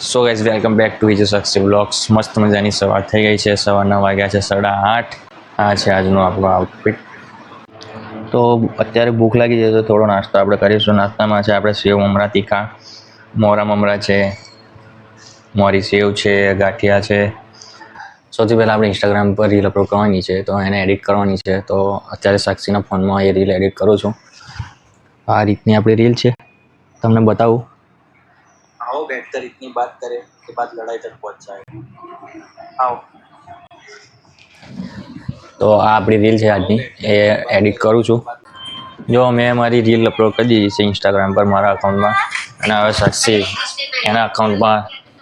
So guys welcome back to Vijay Sakshi blogs. મસ્ત મજાની સવાર થઈ ગઈ છે. સવારના વાગ્યા છે 8:30. આ છે આજનો આપણો આઉટફિટ. તો અત્યારે ભૂખ લાગી જાય તો થોડો નાસ્તો આપણે કરીશું. નાસ્તામાં છે આપણે સેવ મમરા તીખા, મોરા મમરા છે, મોરી સેવ છે, ગાંઠિયા છે. સૌથી પહેલાં આપણે ઇન્સ્ટાગ્રામ પર રીલ અપલોડ કરવાની છે, તો એને એડિટ કરવાની છે. તો અત્યારે સાક્ષીના ફોનમાં એ રીલ એડિટ કરું છું. આ રીતની આપણી રીલ છે, તમને બતાવું. आओ बैठकर इतनी बात करें के बाद लड़ाई तक पहुंच जाए. आओ. તો આ આપણી રીલ છે આજની, એ એડિટ કરું છું. જો મેં મારી રીલ અપલોડ કરી દીધી છે ઇન્સ્ટાગ્રામ પર મારા અકાઉન્ટમાં, અને હવે સાક્ષી એના અકાઉન્ટમાં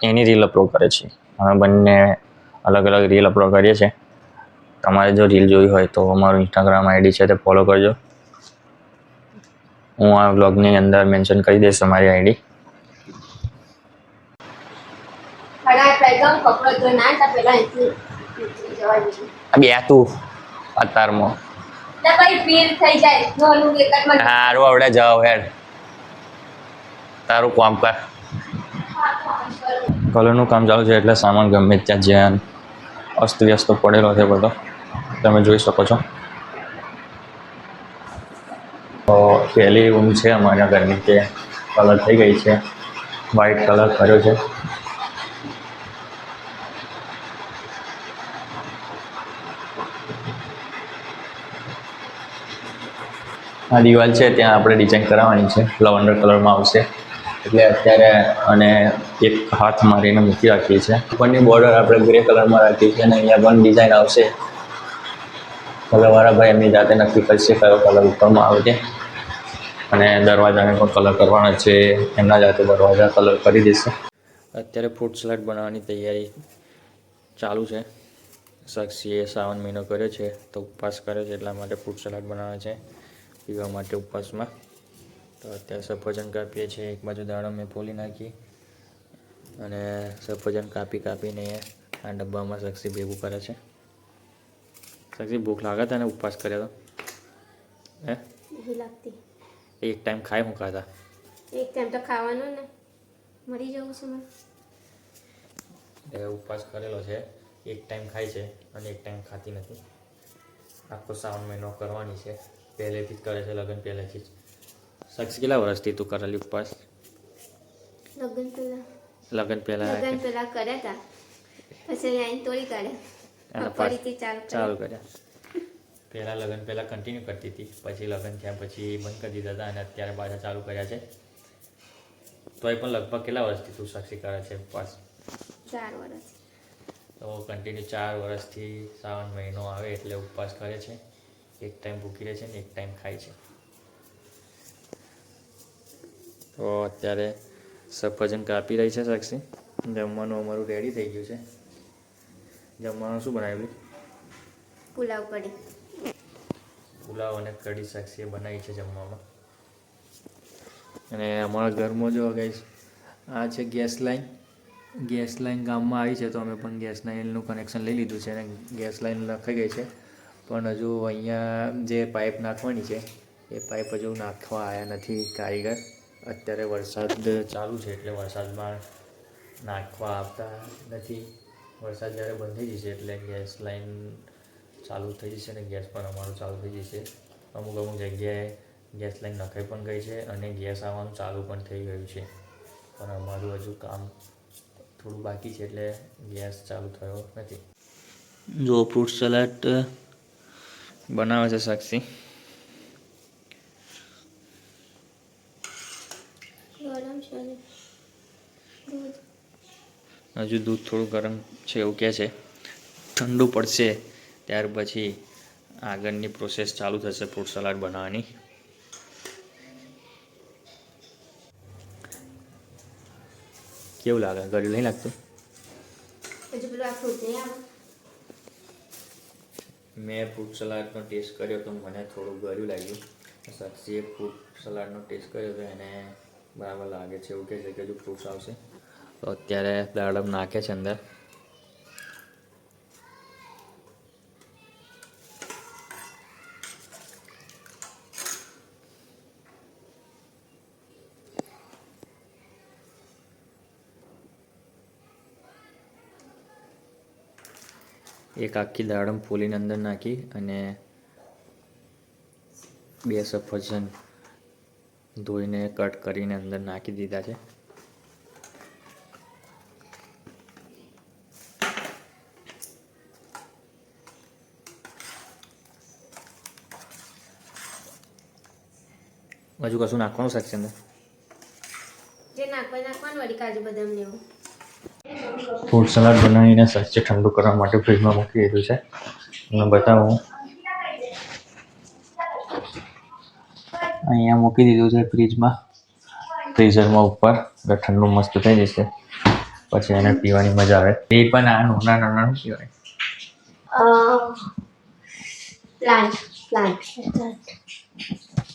એની રીલ અપલોડ કરે છે. અમે બંને અલગ અલગ રીલ અપલોડ કરીએ છીએ. તમારે જો રીલ જોઈ હોય તો અમારું ઇન્સ્ટાગ્રામ આઈડી છે તે ફોલો કરજો. હું આ વ્લોગની અંદર મેન્શન કરી દઈશ તમારી આઈડી. બે તું અત્યારમાં હારું આવડે જાવ હેડ તારું કામ કર. કલરનું કામ ચાલુ છે એટલે સામાન ગમે ત્યાં જ્યાં અસ્ત વ્યસ્ત પડેલો છે બધો તમે જોઈ શકો છો. તો પહેલી રૂમ છે અમારા ઘરની, તે કલર થઈ ગઈ છે, વ્હાઈટ કલર કર્યો છે. આ દિવાલ છે ત્યાં આપણે ડિઝાઇન કરાવવાની છે, લવંડર કલરમાં આવશે એટલે અત્યારે. અને એક હાથ મારીને મૂકી રાખીએ છીએ. ઉપરની બોર્ડર આપણે ગ્રે કલરમાં રાખીએ છીએ અને અહીંયા પણ ડિઝાઇન આવશે. કલરવાળા ભાઈ એમની જાતે નક્કી કરશે કયો કલર ઉપરમાં આવે છે. અને દરવાજાને પણ કલર કરવાનો છે, એમના જાતે દરવાજા કલર કરી દેશે. અત્યારે ફ્રૂટ સલાડ બનાવવાની તૈયારી ચાલુ છે. સાક્ષીએ શ્રાવણ મહિનો કર્યો છે તો ઉપવાસ કર્યો છે, એટલા માટે ફ્રૂટ સલાડ બનાવે છે પીવા માટે ઉપવાસમાં. તો અત્યારે સફરજન કાપીએ છીએ, એક બાજુ દાડમ મેં ફોલી નાખી અને સફરજન કાપીને આ ડબ્બામાં સાક્ષી ભેગું કરે છે. સાક્ષી ભૂખ લાગે તને ઉપવાસ કર્યો તો? લાગતી. એક ટાઈમ ખાય હું ખાતા? એક ટાઈમ તો ખાવાનું ને, મરી જવું છે મને. એ ઉપવાસ કરેલો છે, એક ટાઈમ ખાય છે અને એક ટાઈમ ખાતી નથી. આખો શ્રાવણ મહિનો કરવાની છે, પહેલેથી જ કરે છે, લગ્ન પહેલેથી જ. સાક્ષી કેટલા વર્ષથી તું કરેલી ઉપવાસ? લગ્ન પહેલા કર્યા હતા, પછી આઈને તોડી કાઢ્યા, ફરીથી ચાલુ કર્યા. પહેલાં લગ્ન પહેલાં કન્ટિન્યુ કરતી હતી, પછી લગ્ન થયા પછી બંધ કરી દીધા હતા અને અત્યારે પાછા ચાલુ કર્યા છે. તો એ પણ લગભગ કેટલા વર્ષથી તું સાક્ષી કરે છે ઉપવાસ? 4 વર્ષ. તો કન્ટિન્યુ 4 વર્ષથી શ્રાવણ મહિનો આવે એટલે ઉપવાસ કરે છે. એક ટાઈમ ભૂખી રહે છે ને એક ટાઈમ ખાય છે. તો અત્યારે સફરજન કાપી રહી છે સાક્ષી. જમવાનું અમારું રેડી થઈ ગયું છે. જમવાનું શું બનાવેલું? પુલાવ કઢી. પુલાવ અને કઢી સાક્ષીએ બનાવી છે જમવામાં. અને અમારા ઘરમાં જો ગાઈસ આ છે ગેસ લાઈન. ગેસ લાઈન ગામમાં આવી છે તો અમે પણ ગેસ લાઈનનું કનેક્શન લઈ લીધું છે અને ગેસ લાઈન લખાઈ ગઈ છે. પણ હજુ અહીંયા જે પાઇપ નાખવાની છે એ પાઇપ હજુ નાખવા આવ્યા નથી કારીગર. અત્યારે વરસાદ ચાલુ છે એટલે વરસાદમાં નાખવા આવતા નથી. વરસાદ જ્યારે બંધ થઈ જશે એટલે ગેસ લાઈન ચાલુ થઈ જશે અને ગેસ પણ અમારું ચાલુ થઈ જશે. અમુક જગ્યાએ ગેસ લાઈન નખાઈ પણ ગઈ છે અને ગેસ આવવાનું ચાલુ પણ થઈ ગયું છે. પણ અમારું હજુ કામ થોડું બાકી છે એટલે ગેસ ચાલુ થયો નથી. જો ફ્રૂટ સલાડ બનાવે છે સાક્ષી. હજુ દૂધ થોડું ગરમ છે એવું કહે છે. ઠંડુ પડશે ત્યાર પછી આગળની પ્રોસેસ ચાલુ થશે ફ્રૂટ સલાડ બનાવવાની. કેવું લાગે? ગળ્યું નહીં લાગતું? મેં ફ્રૂટ સલાડનો ટેસ્ટ કર્યો તો મને થોડું ગળ્યું લાગ્યું. સાક્ષીએ ફ્રૂટ સલાડનો ટેસ્ટ કર્યો તો એને બરાબર લાગે છે એવું કહે છે કે હજુ ફ્રૂટ્સ આવશે. તો અત્યારે દાડમ નાખે છે અંદર. એક આખી દાડમ ફોલીને અંદર નાખી અને 2 સફરજન ધોઈને કટ કરીને અંદર નાખી દીધા છે. હજુ કશું નાખવાનું શકશે અંદર? જે નાખવાનું વળી કાજુ બદામ ને એવું. ફ્રૂટ સલાડ બનાવીને સચ્ચે ઠંડુ કરવા માટે ફ્રીજમાં મૂકી દીધું છે. તમને બતાવું, અહીંયા મૂકી દીધું છે ફ્રીજમાં, ફ્રીઝરમાં ઉપર, એટલે ઠંડુ મસ્ત થઈ જશે. પછી એને પીવાની મજા આવે. એ પણ આ નાનું કહેવાય, પ્લાન્ટ.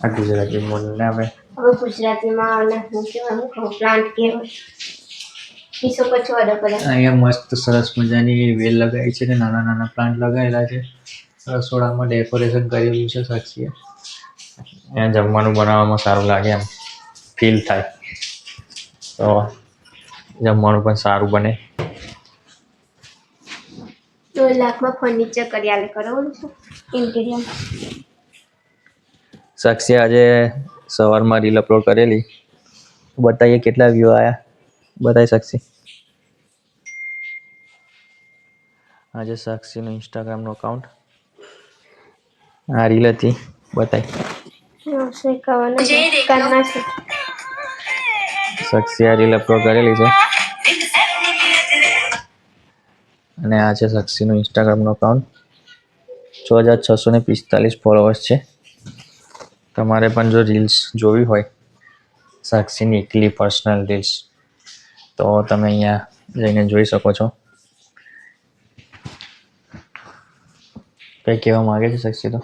આ ગુજરાતી બોલને આવે. હવે ગુજરાતીમાં હું કહેવાય, પ્લાન્ટ કહેવાય. પીસો પછી ઓર્ડર કરે. અહીંયા મસ્ત સરસ મજાની વેલ લગાવી છે ને નાના નાના પ્લાન્ટ લગાવેલા છે. રસોડામાં ડેકોરેશન કરેલું છે સાક્ષીએ. અહીંયા જમવાનું બનાવવામાં સારું લાગે, એમ ફીલ થાય તો જમવાનું પણ સારું બને. 2 લાખમાં ફર્નિચર કરી આલે કરો ઇન્ટિરિયર. સાક્ષી આજે સવારમાં રીલ અપલોડ કરેલી, બતાવીએ કેટલા વ્યૂ આવ્યા. બતાવી સાક્ષી. આજે સાક્ષીનું ઇન્સ્ટાગ્રામનું અકાઉન્ટ આ રીલ હતી, બતાવી. સાક્ષી આ રીલ અપલોડ કરેલી છે અને આ છે સાક્ષીનું ઇન્સ્ટાગ્રામનું અકાઉન્ટ. 6645 ફોલોવર્સ છે. તમારે પણ જો રીલ્સ જોવી હોય સાક્ષીની એકલી પર્સનલ રીલ્સ, તો તમે અહીંયા જઈને જોઈ શકો છો. કંઈ કહેવા માંગે છે સાક્ષી? તો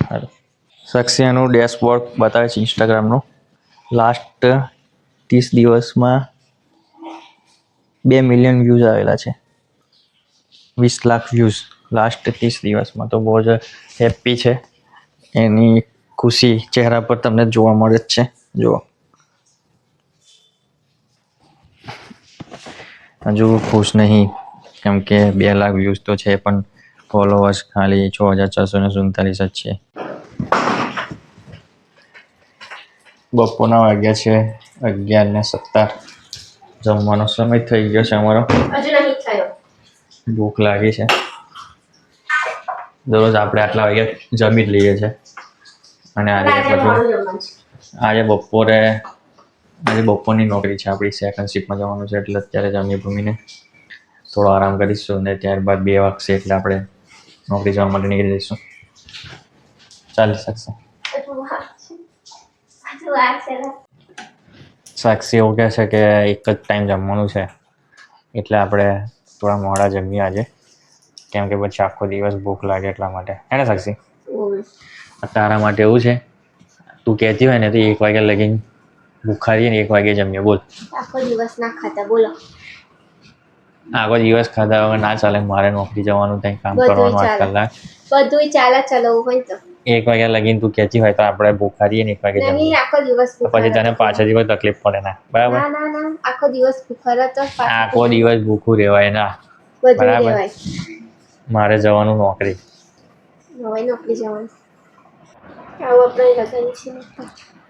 સારું. સાક્ષી એનું ડેશબોર્ડ બતાવે છે ઇન્સ્ટાગ્રામનું. લાસ્ટ 30 દિવસમાં 2 મિલિયન વ્યૂઝ આવેલા છે. 20 લાખ વ્યૂઝ લાસ્ટ 30 દિવસમાં. તો બહુ જ હેપી છે. એની ખુશી ચહેરા પર તમને જોવા મળે જ છે. જુઓ, હજુ ખુશ નહીં, કેમ કે 2 લાખ વ્યૂઝ તો છે પણ ફોલોવર્સ ખાલી 6447 જ છે. બપોરના વાગ્યા છે 11:17. જમવાનો સમય થઈ ગયો છે અમારો. હજુ નહીં થયો. ભૂખ લાગી છે. દરરોજ આપણે આટલા વાગે જમી જ લઈએ છીએ. અને આજે બપોરની નોકરી છે આપણી, સેકન્ડ શિફ્ટમાં જવાનું છે, એટલે અત્યારે જમી ભૂમીને થોડો આરામ કરીશું ને ત્યારબાદ 2 વાગશે એટલે આપણે નોકરી જવા માટે નીકળી જઈશું. ચાલી શકશે. સાક્ષી એવું કહે છે કે એક જ ટાઈમ જમવાનું છે, એટલે આપણે થોડા મોડા જમીએ આજે, કેમ કે પછી આખો દિવસ ભૂખ લાગે એટલા માટે. હે ને સાક્ષી? તારા માટે એવું છે, તું કહેતી હોય ને તો 1 વાગ્યા લગીને ભૂખા રહીએ ને 1 વાગે જમીએ. બોલ. આખો દિવસ ના ખાતા, બોલો. આખો દિવસ ખાધા વગર ના ચાલે. મારે નોકરી જવાનું, ત્યાં કામ કરવાનું 8 કલાક. બધુંય ચાલે, ચલાવવું હોય તો 1 વાગ્યા લગીને તું કહેતી હોય તો આપણે ભૂખા રહીએ ને 1 વાગે જમીએ. નહીં, આખો દિવસ પછી તને પાછા દિવસ તકલીફ પડે ના, બરાબર? ના, આખો દિવસ ભૂખા રહેતો. આખો દિવસ ભૂખું રહેવાય ના, બરાબર? મારે જવાનું નોકરી. હવે નોકરી જવાનું. આવું આપણે લગાવી છે.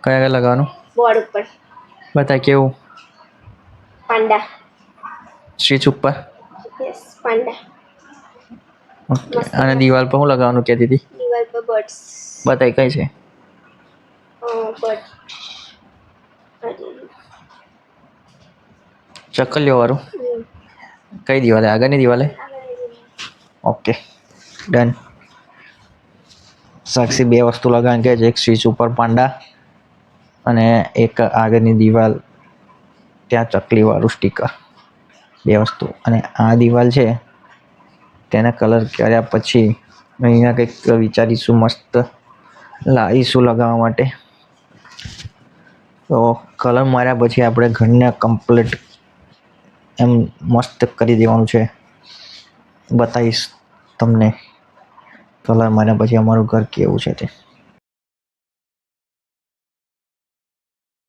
કયા લગાવવાનું? બોર્ડ ઉપર. બતા કેવું? પાંડા. સ્વિચ ઉપર? યસ, પાંડા. ઓકે. અને દિવાલ પર શું લગાવવાનું કહેતી હતી? દિવાલ પર બર્ડ્સ. બતાય કઈ છે? બર્ડ. ચકલીઓ વાળું? કઈ દિવાલે? આગળની દિવાલે? Okay, done. સાક્ષી 2 વસ્તુ લગાવવાની કહે છે, એક સ્વિચ ઉપર પાંડા અને એક આગળની દિવાલ ત્યાં ચકલી વાળું સ્ટીકર. 2 વસ્તુ. અને આ દિવાલ છે તેને કલર કર્યા પછી અહીંયા કંઈક વિચારીશું, મસ્ત લાવીશું લગાવવા માટે. તો કલર માર્યા પછી આપણે ઘરને કમ્પ્લીટ એમ મસ્ત કરી દેવાનું છે. બતાવીશ તમને કલર માર્યા પછી અમારું ઘર કેવું છે તે.